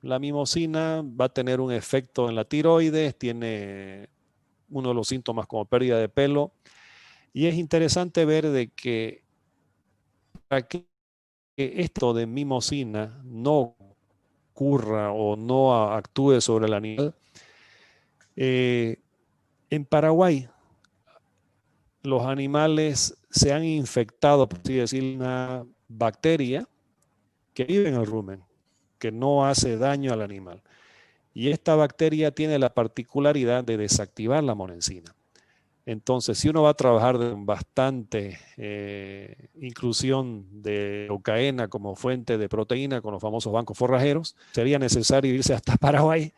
La mimosina va a tener un efecto en la tiroides, tiene uno de los síntomas como pérdida de pelo. Y es interesante ver de que para que esto de mimosina no ocurra o no actúe sobre el animal, en Paraguay los animales se han infectado, por así decir, una bacteria que vive en el rumen, que no hace daño al animal. Y esta bacteria tiene la particularidad de desactivar la monensina. Entonces, si uno va a trabajar con bastante inclusión de leucaena como fuente de proteína con los famosos bancos forrajeros, sería necesario irse hasta Paraguay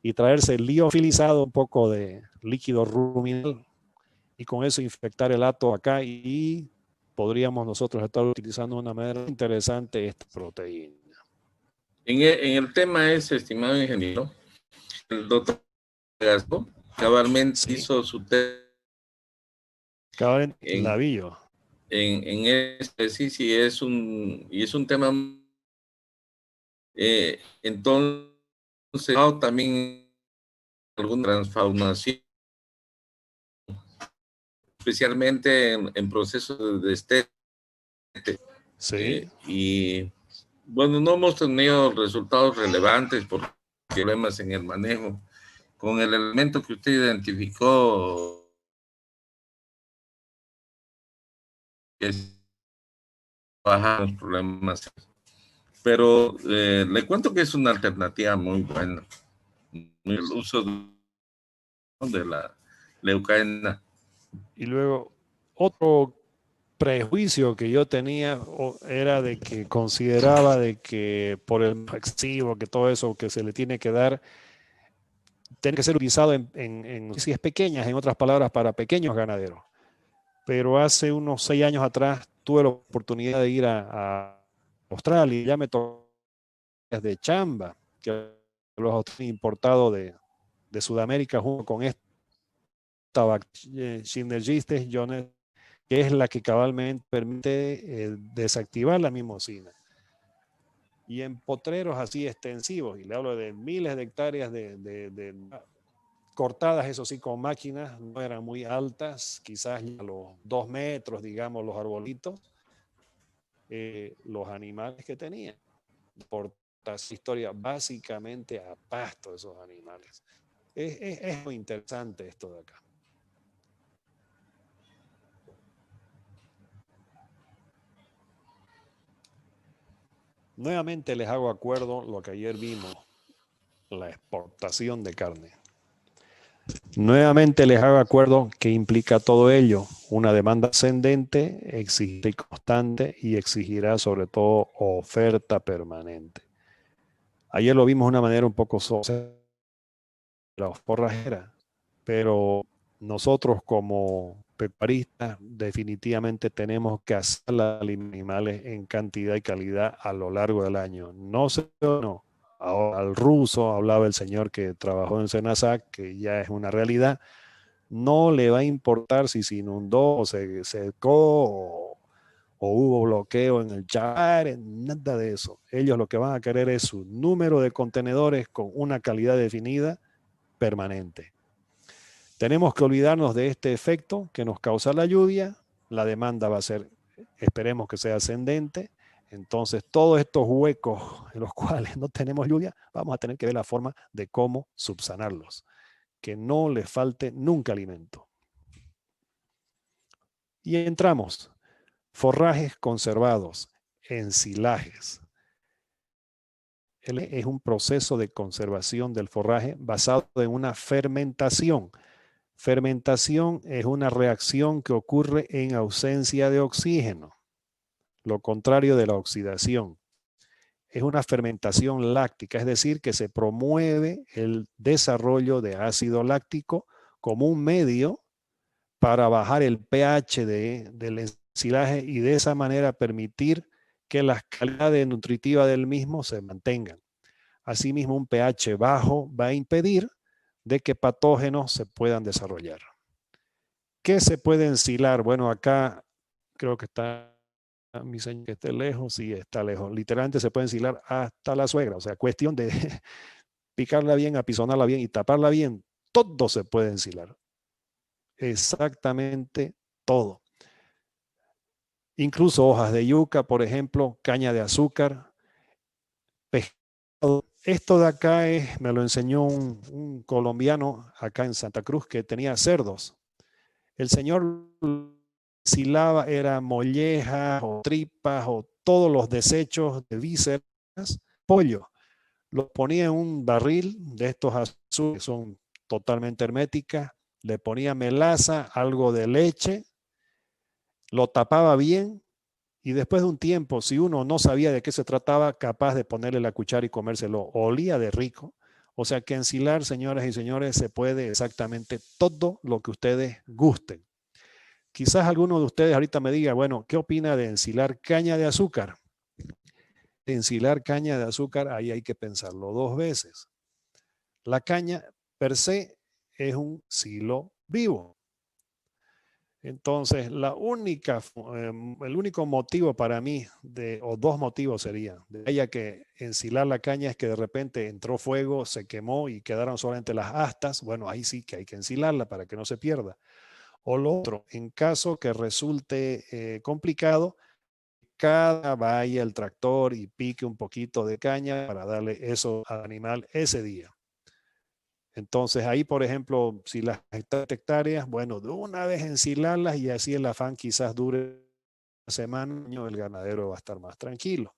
y traerse liofilizado, un poco de líquido ruminal, y con eso infectar el hato acá, y podríamos nosotros estar utilizando de una manera interesante esta proteína. En el tema ese, estimado ingeniero, el doctor Gasco cabalmente hizo su test en Navillo. En este sí es un tema entonces también alguna transformación, especialmente en procesos de estética. Sí. Y bueno, no hemos tenido resultados relevantes por problemas en el manejo. Con el elemento que usted identificó, es bajar los problemas. Pero le cuento que es una alternativa muy buena. El uso de la leucaena. Y luego, otro prejuicio que yo tenía era de que consideraba de que por el excesivo, que todo eso que se le tiene que dar, tiene que ser utilizado en dosis pequeñas, en otras palabras, para pequeños ganaderos. Pero hace unos 6 años atrás tuve la oportunidad de ir a Australia, y ya me tocó de chamba, que los importados de Sudamérica junto con esta Synergistes Jones, que es la que cabalmente permite desactivar la mimosina. Y en potreros así extensivos, y le hablo de miles de hectáreas de cortadas, eso sí, con máquinas, no eran muy altas, quizás a los 2 metros, digamos, los arbolitos, los animales que tenían. Por esta historia, básicamente a pasto esos animales. Es muy interesante esto de acá. Nuevamente les hago acuerdo lo que ayer vimos, la exportación de carne. Nuevamente les hago acuerdo que implica todo ello, una demanda ascendente, exigente y constante, y exigirá sobre todo oferta permanente. Ayer lo vimos de una manera un poco la forrajera, pero nosotros como pecuaristas definitivamente tenemos que hacer los animales en cantidad y calidad a lo largo del año. No sé, no. Ahora, al ruso, hablaba el señor que trabajó en Senasac, que ya es una realidad, no le va a importar si se inundó o se secó o hubo bloqueo en el Char, nada de eso. Ellos lo que van a querer es su número de contenedores con una calidad definida permanente. Tenemos que olvidarnos de este efecto que nos causa la lluvia. La demanda va a ser, esperemos que sea ascendente. Entonces, todos estos huecos en los cuales no tenemos lluvia, vamos a tener que ver la forma de cómo subsanarlos. Que no les falte nunca alimento. Y entramos. Forrajes conservados, ensilajes. Es un proceso de conservación del forraje basado en una fermentación. Fermentación es una reacción que ocurre en ausencia de oxígeno, lo contrario de la oxidación. Es una fermentación láctica, es decir, que se promueve el desarrollo de ácido láctico como un medio para bajar el pH del ensilaje y de esa manera permitir que las calidades nutritivas del mismo se mantengan. Asimismo, un pH bajo va a impedir de que patógenos se puedan desarrollar. ¿Qué se puede ensilar? Bueno, acá creo que está mi señor que esté lejos, sí está lejos. Literalmente se puede ensilar hasta la suegra. O sea, cuestión de picarla bien, apisonarla bien y taparla bien. Todo se puede ensilar. Exactamente todo. Incluso hojas de yuca, por ejemplo, caña de azúcar, pescado. Esto de acá me lo enseñó un colombiano acá en Santa Cruz que tenía cerdos. El señor ensilaba, era mollejas o tripas o todos los desechos de vísceras, pollo. Los ponía en un barril de estos azules que son totalmente herméticas, le ponía melaza, algo de leche, lo tapaba bien y después de un tiempo, si uno no sabía de qué se trataba, capaz de ponerle la cuchara y comérselo, olía de rico. O sea que ensilar, señoras y señores, se puede exactamente todo lo que ustedes gusten. Quizás alguno de ustedes ahorita me diga, bueno, ¿qué opina de ensilar caña de azúcar? Ensilar caña de azúcar, ahí hay que pensarlo dos veces. La caña per se es un silo vivo. Entonces, el único motivo para mí, o dos motivos serían, de ella que ensilar la caña es que de repente entró fuego, se quemó y quedaron solamente las astas. Bueno, ahí sí que hay que ensilarla para que no se pierda. O lo otro, en caso que resulte complicado, vaya el tractor y pique un poquito de caña para darle eso al animal ese día. Entonces ahí, por ejemplo, si las hectáreas, bueno, de una vez ensilarlas y así el afán quizás dure una semana, el ganadero va a estar más tranquilo.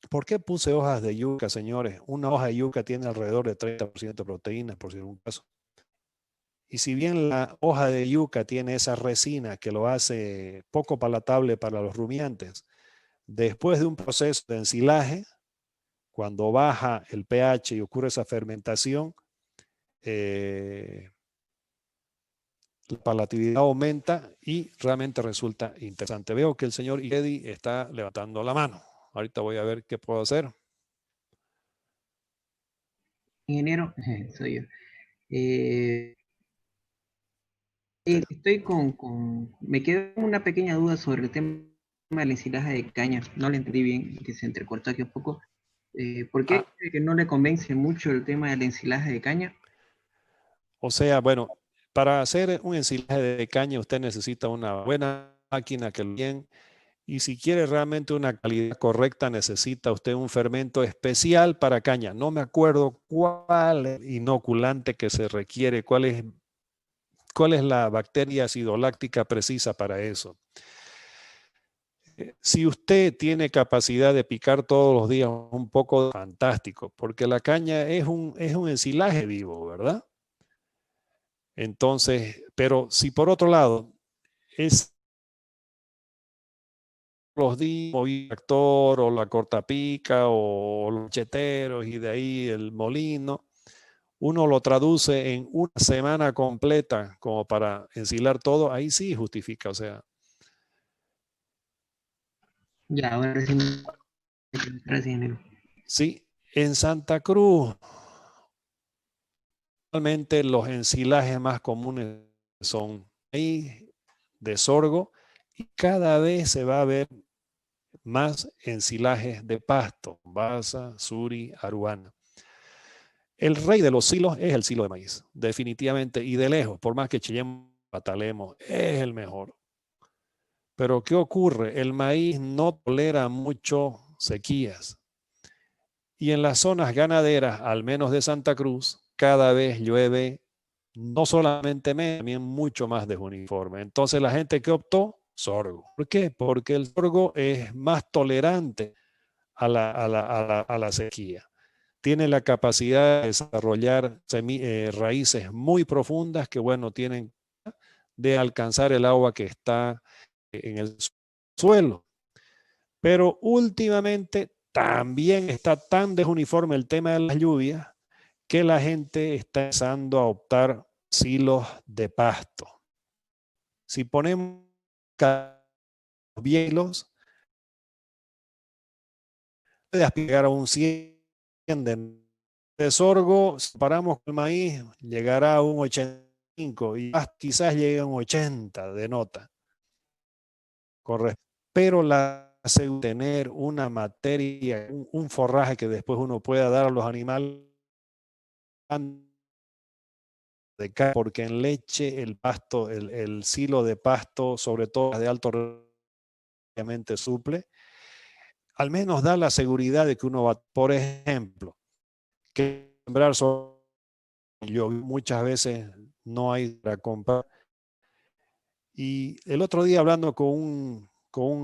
¿Por qué puse hojas de yuca, señores? Una hoja de yuca tiene alrededor de 30% de proteínas, por si en un caso. Y si bien la hoja de yuca tiene esa resina que lo hace poco palatable para los rumiantes, después de un proceso de ensilaje, cuando baja el pH y ocurre esa fermentación, la palatabilidad aumenta y realmente resulta interesante. Veo que el señor Eddie está levantando la mano. Ahorita voy a ver qué puedo hacer. Ingeniero, soy yo. Estoy me quedó una pequeña duda sobre el tema del ensilaje de caña. No le entendí bien, que se entrecortó aquí un poco. ¿Por qué cree que no le convence mucho el tema del ensilaje de caña? O sea, bueno, para hacer un ensilaje de caña usted necesita una buena máquina que lo bien. Y si quiere realmente una calidad correcta, necesita usted un fermento especial para caña. No me acuerdo cuál es el inoculante que se requiere, cuál es la bacteria acidoláctica precisa para eso. Si usted tiene capacidad de picar todos los días un poco, fantástico, porque la caña es un ensilaje vivo, ¿verdad? Entonces, pero si por otro lado es los días, el tractor o la cortapica o los cheteros y de ahí el molino, uno lo traduce en una semana completa como para ensilar todo, ahí sí justifica, o sea. Ya, ahora sí. Gracias, ingeniero. Sí, en Santa Cruz, realmente los ensilajes más comunes son maíz de sorgo y cada vez se va a ver más ensilajes de pasto, basa, suri, aruana. El rey de los silos es el silo de maíz, definitivamente, y de lejos, por más que chillemos, patalemos, es el mejor. Pero ¿qué ocurre? El maíz no tolera mucho sequías. Y en las zonas ganaderas, al menos de Santa Cruz, cada vez llueve no solamente menos, también mucho más desuniforme. Entonces la gente que optó, sorgo. ¿Por qué? Porque el sorgo es más tolerante a la sequía. Tiene la capacidad de desarrollar raíces muy profundas que, bueno, tienen de alcanzar el agua que está en el suelo. Pero últimamente también está tan desuniforme el tema de las lluvias que la gente está empezando a optar silos de pasto. Si ponemos hielos, puede aspirar a un 100 de sorgo, si paramos con el maíz, llegará a un 85 y quizás llegue a un 80 de nota. pero la tener una materia, un forraje que después uno pueda dar a los animales, porque en leche el pasto, el silo de pasto, sobre todo de alto rendimiento, suple, al menos da la seguridad de que uno va, por ejemplo, que sembrar yo muchas veces no hay para comprar. Y el otro día hablando con un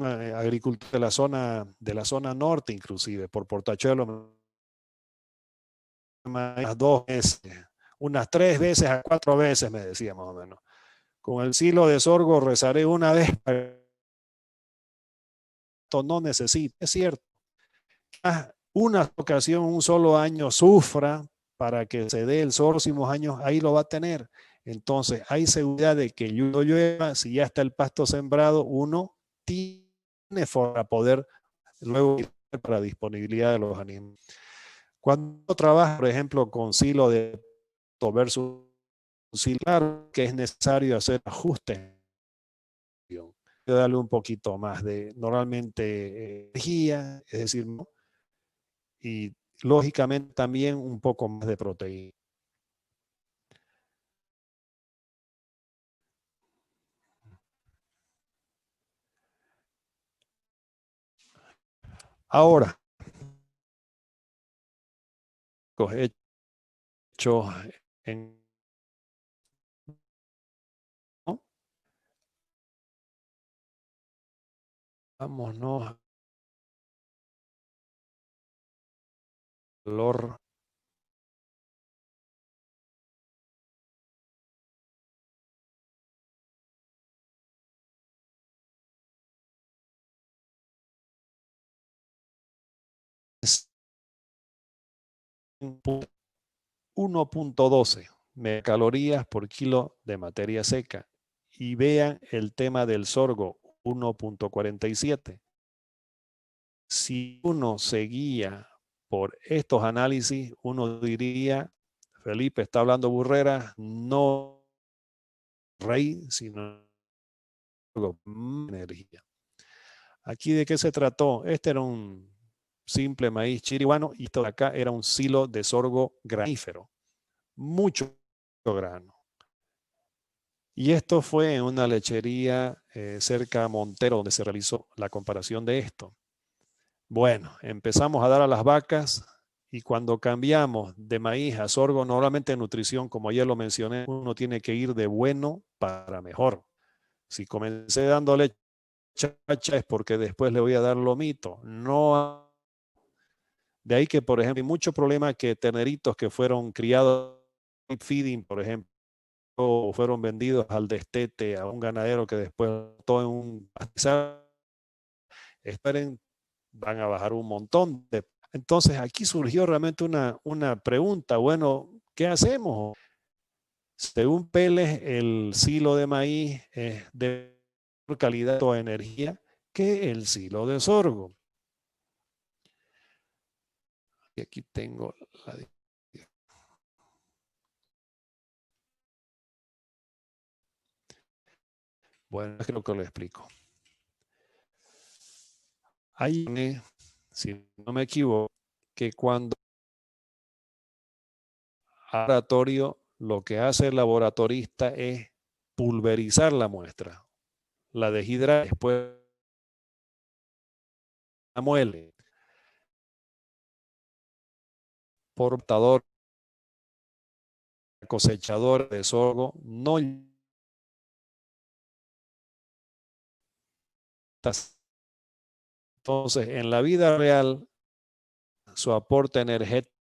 agricultor de la zona norte, inclusive, por Portachuelo, unas 2 veces, unas 3 veces a 4 veces, me decía más o menos. Con el silo de sorgo rezaré una vez, pero no necesito. Es cierto. Una ocasión, un solo año sufra para que se dé el próximos años, ahí lo va a tener. Entonces, hay seguridad de que llueva, si ya está el pasto sembrado, uno tiene para poder luego para disponibilidad de los animales. Cuando trabaja, por ejemplo, con silo de versus silo, claro que es necesario hacer ajustes, darle un poquito más de normalmente energía, es decir, ¿no? Y lógicamente también un poco más de proteína. Ahora, hecho en, ¿no? Vámonos valor es 1.12 megacalorías por kilo de materia seca. Y vean el tema del sorgo, 1.47. Si uno seguía por estos análisis, uno diría, Felipe está hablando burrera, no rey, sino energía. ¿Aquí de qué se trató? Este era un simple maíz chiriguano y esto de acá era un silo de sorgo granífero. Mucho grano. Y esto fue en una lechería cerca a Montero, donde se realizó la comparación de esto. Bueno, empezamos a dar a las vacas y cuando cambiamos de maíz a sorgo, normalmente en nutrición, como ayer lo mencioné, uno tiene que ir de bueno para mejor. Si comencé dándole chacha es porque después le voy a dar lomito. No. De ahí que, por ejemplo, hay mucho problema que terneritos que fueron criados feeding, por ejemplo, o fueron vendidos al destete a un ganadero que después todo en un pastizal, esperen, van a bajar un montón de. Entonces aquí surgió realmente una pregunta, bueno, ¿qué hacemos? Según Peles, el silo de maíz es de mejor calidad o energía que el silo de sorgo. Y aquí tengo la. Bueno, creo que lo explico. Hay, si no me equivoco, que cuando laboratorio, lo que hace el laboratorista es pulverizar la muestra, la deshidra, después la muele, portador, cosechador de sorgo, no. Entonces, en la vida real, su aporte energético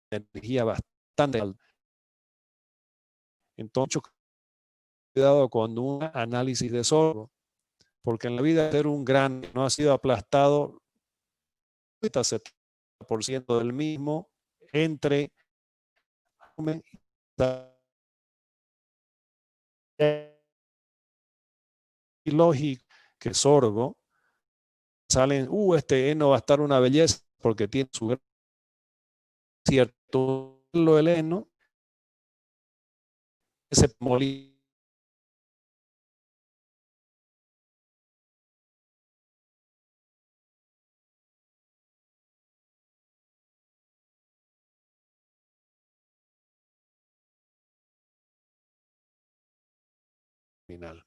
energía bastante alta. Entonces, cuidado con un análisis de sorgo, porque en la vida ser un grano no ha sido aplastado, 70% del mismo entre y lógico que sorgo, salen, este heno va a estar una belleza porque tiene su cierto el heno, ese molino final.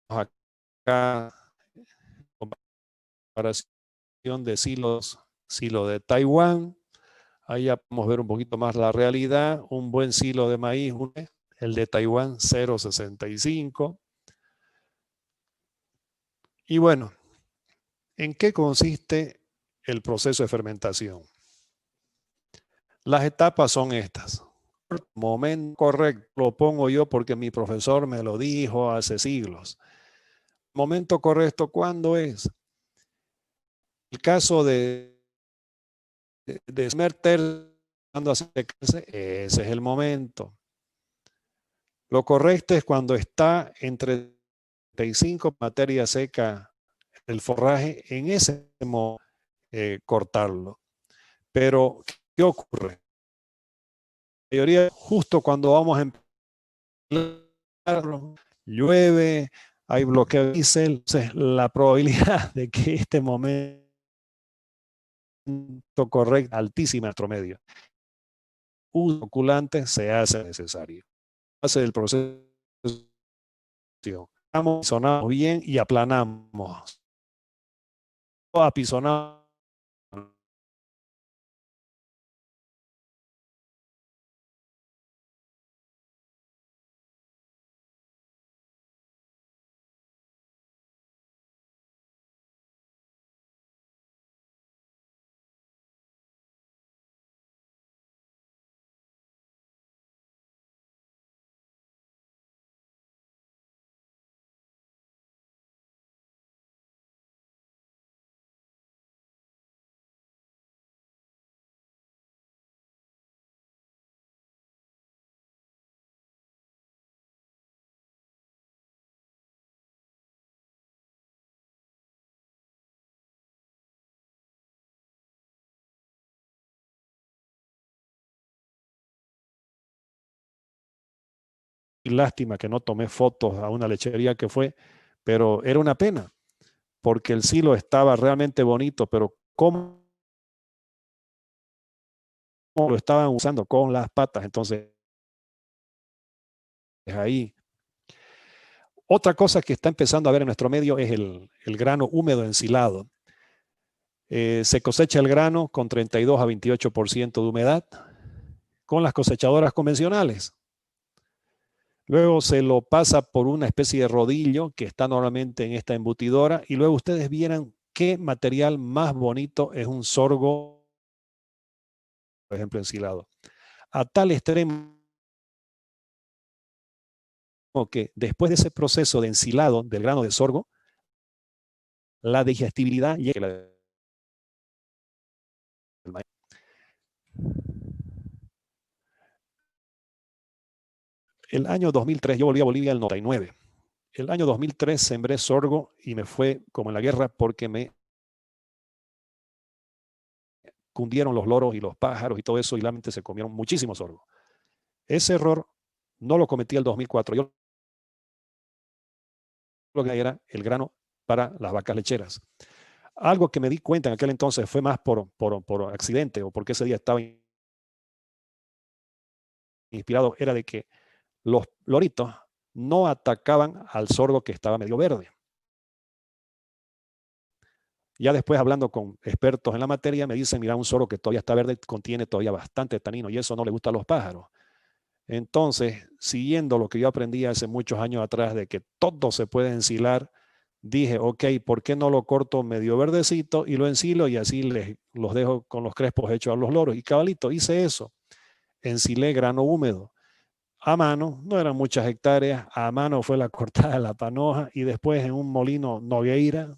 Acá, comparación de silo de Taiwán. Ahí ya podemos ver un poquito más la realidad. Un buen silo de maíz, el de Taiwán 0,65. Y bueno, ¿en qué consiste el proceso de fermentación? Las etapas son estas. Momento correcto, lo pongo yo porque mi profesor me lo dijo hace siglos. Momento correcto, ¿cuándo es? El caso de Smerter, cuando hace secarse, ese es el momento. Lo correcto es cuando está entre 35 materia seca el forraje, en ese momento cortarlo. Pero, ¿qué ocurre? La mayoría, justo cuando vamos a empezar, llueve, hay bloqueo de diésel, entonces la probabilidad de que este momento correcto, altísima nuestro medio. Un oculante se hace necesario. Hace el proceso. Apisonamos bien y aplanamos. Apisonamos. Lástima que no tomé fotos a una lechería que fue, pero era una pena, porque el silo estaba realmente bonito, pero ¿cómo lo estaban usando? Con las patas. Entonces, ahí. Otra cosa que está empezando a ver en nuestro medio es el grano húmedo ensilado. Se cosecha el grano con 32 a 28% de humedad con las cosechadoras convencionales. Luego se lo pasa por una especie de rodillo que está normalmente en esta embutidora y luego ustedes vieran qué material más bonito es un sorgo, por ejemplo, ensilado. A tal extremo que después de ese proceso de ensilado del grano de sorgo, la digestibilidad llega del maíz. El año 2003, yo volví a Bolivia en el 99. El año 2003 sembré sorgo y me fue como en la guerra porque me cundieron los loros y los pájaros y todo eso y realmente se comieron muchísimo sorgo. Ese error no lo cometí el 2004. Yo lo que era el grano para las vacas lecheras. Algo que me di cuenta en aquel entonces fue más por accidente o porque ese día estaba inspirado, era de que los loritos no atacaban al sorgo que estaba medio verde. Ya después hablando con expertos en la materia me dicen, mira, un sorgo que todavía está verde contiene todavía bastante tanino y eso no le gusta a los pájaros. Entonces, siguiendo lo que yo aprendí hace muchos años atrás de que todo se puede ensilar, dije, ok, ¿por qué no lo corto medio verdecito y lo ensilo y así los dejo con los crespos hechos a los loros? Y cabalito, hice eso. Ensilé grano húmedo. A mano, no eran muchas hectáreas, a mano fue la cortada de la panoja y después en un molino Nogueira,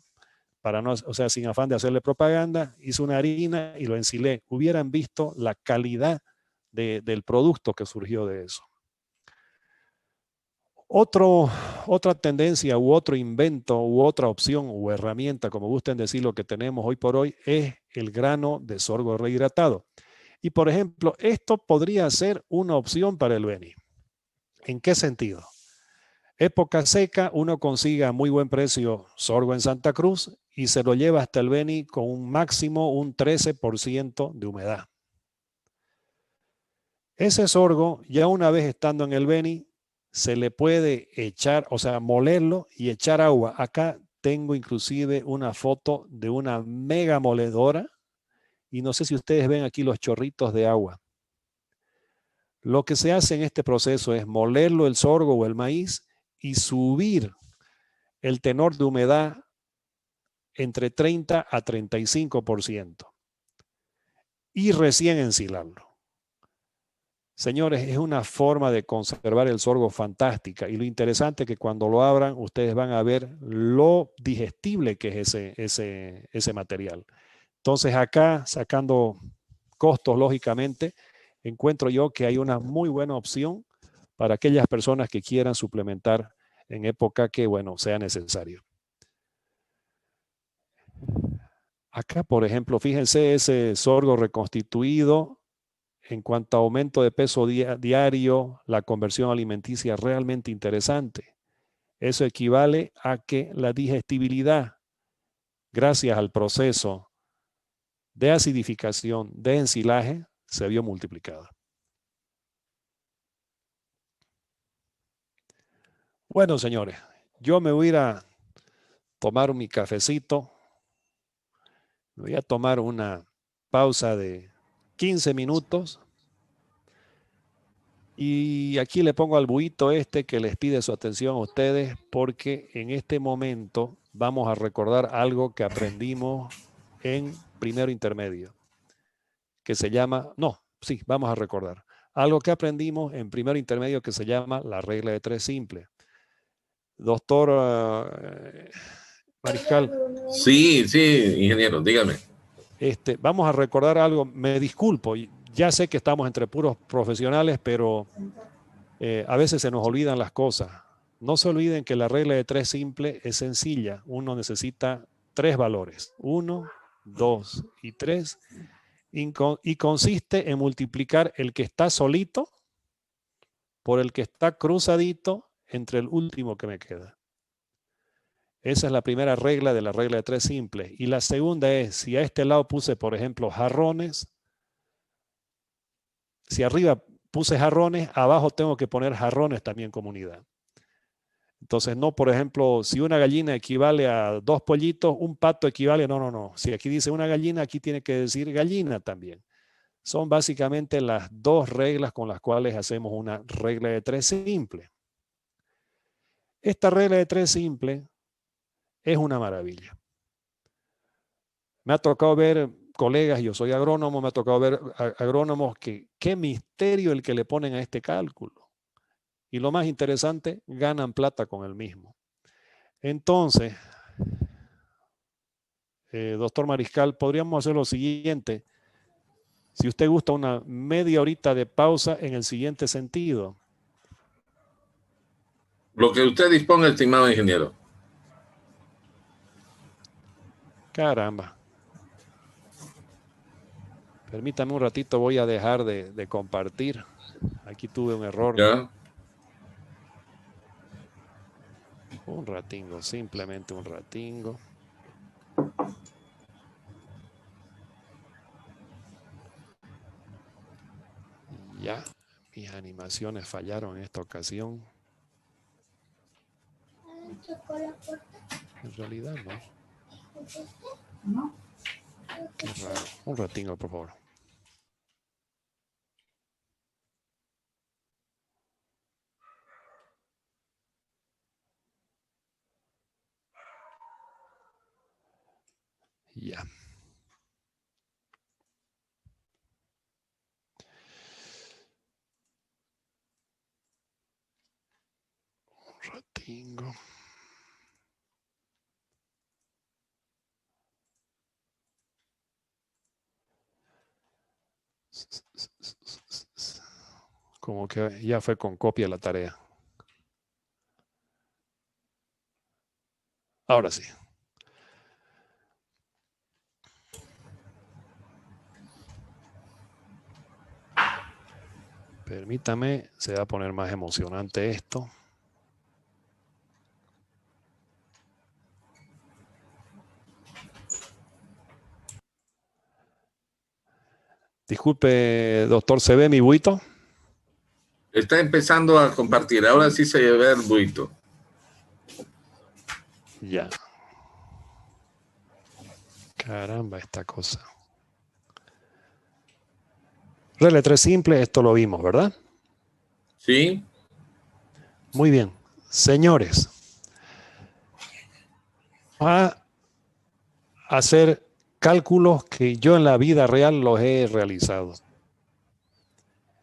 para no, o sea, sin afán de hacerle propaganda, hice una harina y lo ensilé. Hubieran visto la calidad del producto que surgió de eso. Otra tendencia u otro invento u otra opción u herramienta, como gusten decirlo, que tenemos hoy por hoy es el grano de sorgo rehidratado. Y por ejemplo, esto podría ser una opción para el Beni. ¿En qué sentido? Época seca, uno consigue a muy buen precio sorgo en Santa Cruz y se lo lleva hasta el Beni con un máximo un 13% de humedad. Ese sorgo, ya una vez estando en el Beni, se le puede echar, o sea, molerlo y echar agua. Acá tengo inclusive una foto de una mega moledora y no sé si ustedes ven aquí los chorritos de agua. Lo que se hace en este proceso es molerlo el sorgo o el maíz y subir el tenor de humedad entre 30 a 35% y recién ensilarlo. Señores, es una forma de conservar el sorgo fantástica y lo interesante es que cuando lo abran ustedes van a ver lo digestible que es ese material. Entonces acá, sacando costos lógicamente, encuentro yo que hay una muy buena opción para aquellas personas que quieran suplementar en época que, bueno, sea necesario. Acá, por ejemplo, fíjense ese sorgo reconstituido en cuanto a aumento de peso diario, la conversión alimenticia realmente interesante. Eso equivale a que la digestibilidad, gracias al proceso de acidificación, de ensilaje, se vio multiplicada. Bueno, señores, yo me voy a ir a tomar mi cafecito. Me voy a tomar una pausa de 15 minutos. Y aquí le pongo al buito este que les pide su atención a ustedes porque en este momento vamos a recordar algo que aprendimos en primero intermedio, que se llama, no, sí, vamos a recordar, algo que aprendimos en primero intermedio que se llama la regla de 3 simple. Doctor Mariscal. Sí, sí, ingeniero, dígame. Vamos a recordar algo, me disculpo, ya sé que estamos entre puros profesionales, pero a veces se nos olvidan las cosas. No se olviden que la regla de 3 simple es sencilla. Uno necesita 3 valores, 1, 2 y 3, y consiste en multiplicar el que está solito por el que está cruzadito entre el último que me queda. Esa es la primera regla de la regla de 3 simple. Y la segunda es, si a este lado puse, por ejemplo, jarrones, si arriba puse jarrones, abajo tengo que poner jarrones también como unidad. Entonces, no, por ejemplo, si una gallina equivale a 2 pollitos, un pato equivale, no. Si aquí dice una gallina, aquí tiene que decir gallina también. Son básicamente las 2 reglas con las cuales hacemos una regla de 3 simple. Esta regla de 3 simple es una maravilla. Me ha tocado ver colegas, yo soy agrónomo, me ha tocado ver agrónomos que qué misterio el que le ponen a este cálculo. Y lo más interesante, ganan plata con el mismo. Entonces, doctor Mariscal, podríamos hacer lo siguiente. Si usted gusta, una media horita de pausa en el siguiente sentido. Lo que usted disponga, estimado ingeniero. Caramba. Permítame un ratito, voy a dejar de compartir. Aquí tuve un error. ¿Ya? Un ratingo, simplemente un ratingo. Ya, mis animaciones fallaron en esta ocasión. En realidad no. Qué raro. Un ratingo, por favor. Ya. Un ratingo. Como que ya fue con copia la tarea. Ahora sí. Permítame, se va a poner más emocionante esto. Disculpe, doctor, ¿se ve mi buito? Está empezando a compartir. Ahora sí se ve el buito. Ya. Caramba, esta cosa. Regla 3 simple, esto lo vimos, ¿verdad? Sí. Muy bien. Señores, a hacer cálculos que yo en la vida real los he realizado.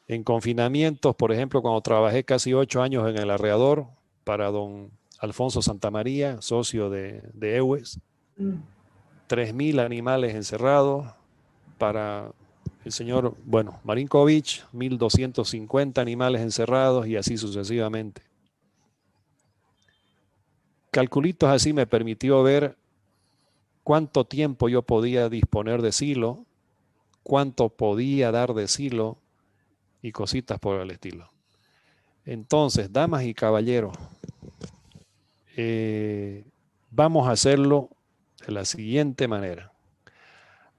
En confinamientos, por ejemplo, cuando trabajé casi 8 años en el arreador para don Alfonso Santamaría, socio de EWES, 3.000 animales encerrados. Para el señor, bueno, Marinkovic, 1.250 animales encerrados y así sucesivamente. Calculitos así me permitió ver cuánto tiempo yo podía disponer de silo, cuánto podía dar de silo y cositas por el estilo. Entonces, damas y caballeros, vamos a hacerlo de la siguiente manera.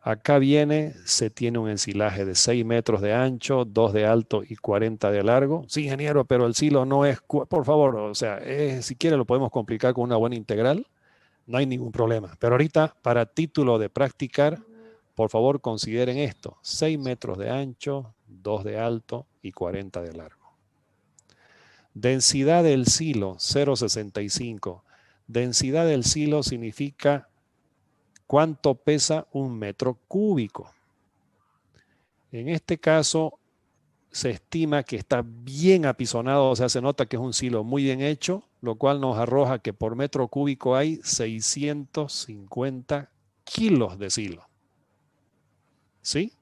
Acá viene, se tiene un ensilaje de 6 metros de ancho, 2 de alto y 40 de largo. Sí, ingeniero, pero el silo no es, por favor, o sea, si quiere lo podemos complicar con una buena integral, no hay ningún problema. Pero ahorita, para título de practicar, por favor consideren esto, 6 metros de ancho, 2 de alto y 40 de largo. Densidad del silo, 0,65. Densidad del silo significa cuánto pesa un metro cúbico. En este caso, se estima que está bien apisonado, o sea, se nota que es un silo muy bien hecho, lo cual nos arroja que por metro cúbico hay 650 kilos de silo. ¿Sí?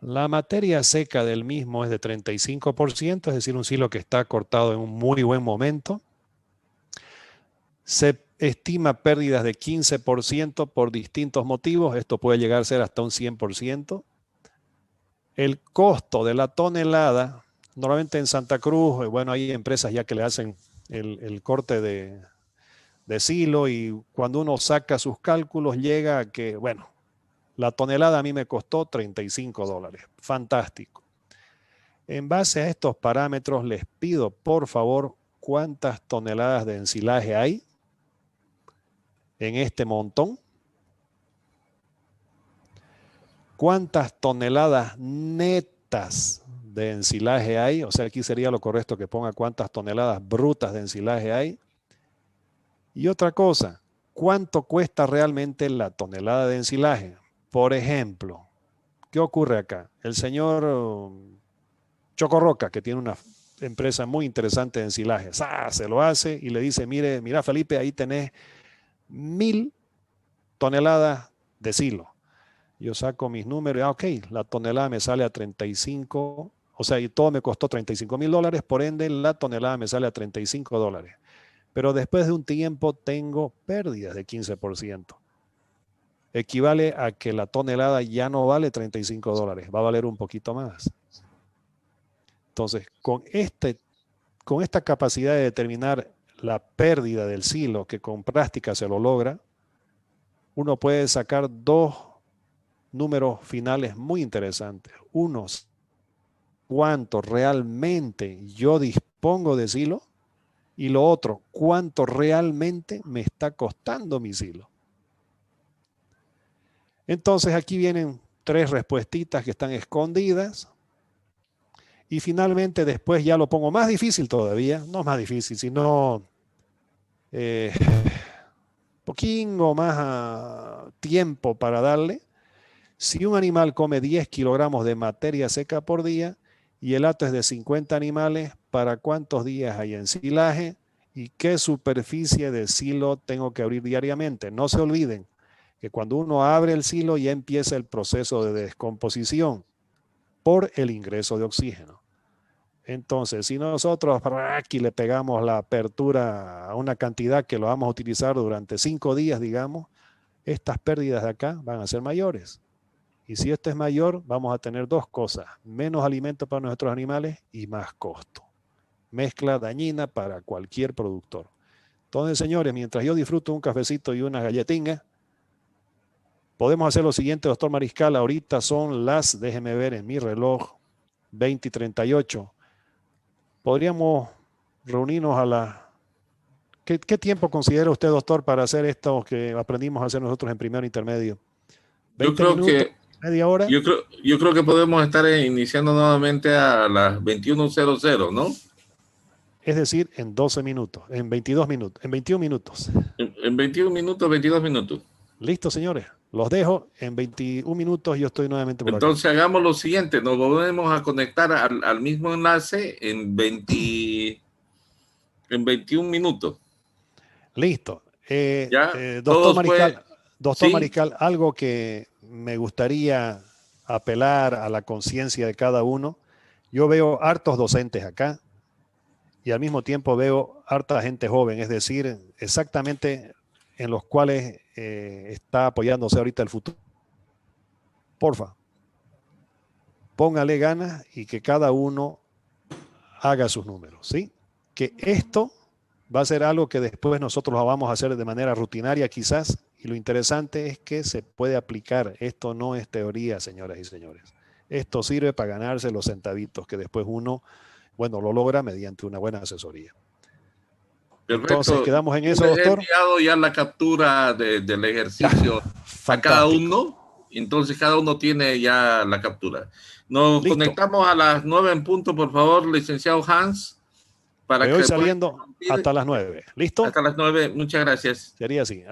La materia seca del mismo es de 35%, es decir, un silo que está cortado en un muy buen momento. Se estima pérdidas de 15% por distintos motivos, esto puede llegar a ser hasta un 100%. El costo de la tonelada, normalmente en Santa Cruz, bueno, hay empresas ya que le hacen el corte de silo y cuando uno saca sus cálculos llega a que, bueno, la tonelada a mí me costó $35. Fantástico. En base a estos parámetros les pido, por favor, cuántas toneladas de ensilaje hay en este montón. ¿Cuántas toneladas netas de ensilaje hay? O sea, aquí sería lo correcto que ponga cuántas toneladas brutas de ensilaje hay. Y otra cosa, ¿cuánto cuesta realmente la tonelada de ensilaje? Por ejemplo, ¿qué ocurre acá? El señor Chocorroca, que tiene una empresa muy interesante de ensilaje, se lo hace y le dice, mira Felipe, ahí tenés 1.000 toneladas de silo. Yo saco mis números, ok, la tonelada me sale a 35, o sea, y todo me costó $35.000, por ende la tonelada me sale a $35. Pero después de un tiempo tengo pérdidas de 15%. Equivale a que la tonelada ya no vale $35, va a valer un poquito más. Entonces, con esta capacidad de determinar la pérdida del silo, que con práctica se lo logra, uno puede sacar dos números finales muy interesantes. Uno, cuánto realmente yo dispongo de silo, y lo otro, cuánto realmente me está costando mi silo. Entonces aquí vienen 3 respuestitas que están escondidas. Y finalmente después ya lo pongo más difícil todavía, no más difícil, sino poquito más tiempo para darle. Si un animal come 10 kilogramos de materia seca por día y el hato es de 50 animales, ¿para cuántos días hay ensilaje? ¿Y qué superficie de silo tengo que abrir diariamente? No se olviden que cuando uno abre el silo ya empieza el proceso de descomposición por el ingreso de oxígeno. Entonces, si nosotros aquí le pegamos la apertura a una cantidad que lo vamos a utilizar durante 5 días, digamos, estas pérdidas de acá van a ser mayores. Y si esto es mayor, vamos a tener dos cosas: menos alimento para nuestros animales y más costo. Mezcla dañina para cualquier productor. Entonces, señores, mientras yo disfruto un cafecito y una galletinga, podemos hacer lo siguiente, doctor Mariscal. Ahorita son las, déjeme ver en mi reloj, 20:38. Podríamos reunirnos a la... ¿Qué tiempo considera usted, doctor, para hacer esto que aprendimos a hacer nosotros en primero intermedio? Yo creo minutos, que media hora. yo creo que podemos estar iniciando nuevamente a las 21:00, ¿no? Es decir, en 12 minutos, en 22 minutos, en 21 minutos. En 21 minutos, 22 minutos. Listo, señores. Los dejo. En 21 minutos yo estoy nuevamente por Entonces aquí. Hagamos lo siguiente. Nos volvemos a conectar al mismo enlace en 21 minutos. Listo. Doctor Mariscal, doctor ¿sí? Mariscal, algo que me gustaría apelar a la conciencia de cada uno. Yo veo hartos docentes acá y al mismo tiempo veo harta gente joven, es decir, exactamente en los cuales está apoyándose ahorita el futuro. Porfa, póngale ganas y que cada uno haga sus números, ¿sí? Que esto va a ser algo que después nosotros lo vamos a hacer de manera rutinaria quizás, y lo interesante es que se puede aplicar. Esto no es teoría, señoras y señores. Esto sirve para ganarse los centavitos que después uno, bueno, lo logra mediante una buena asesoría. Perfecto. Entonces, quedamos en eso, doctor. He enviado ya la captura del ejercicio a cada uno. Entonces, cada uno tiene ya la captura. Nos conectamos a las 9 en punto, por favor, licenciado Hans. Para que voy saliendo hasta las 9. ¿Listo? Hasta las 9. Muchas gracias. Sería así.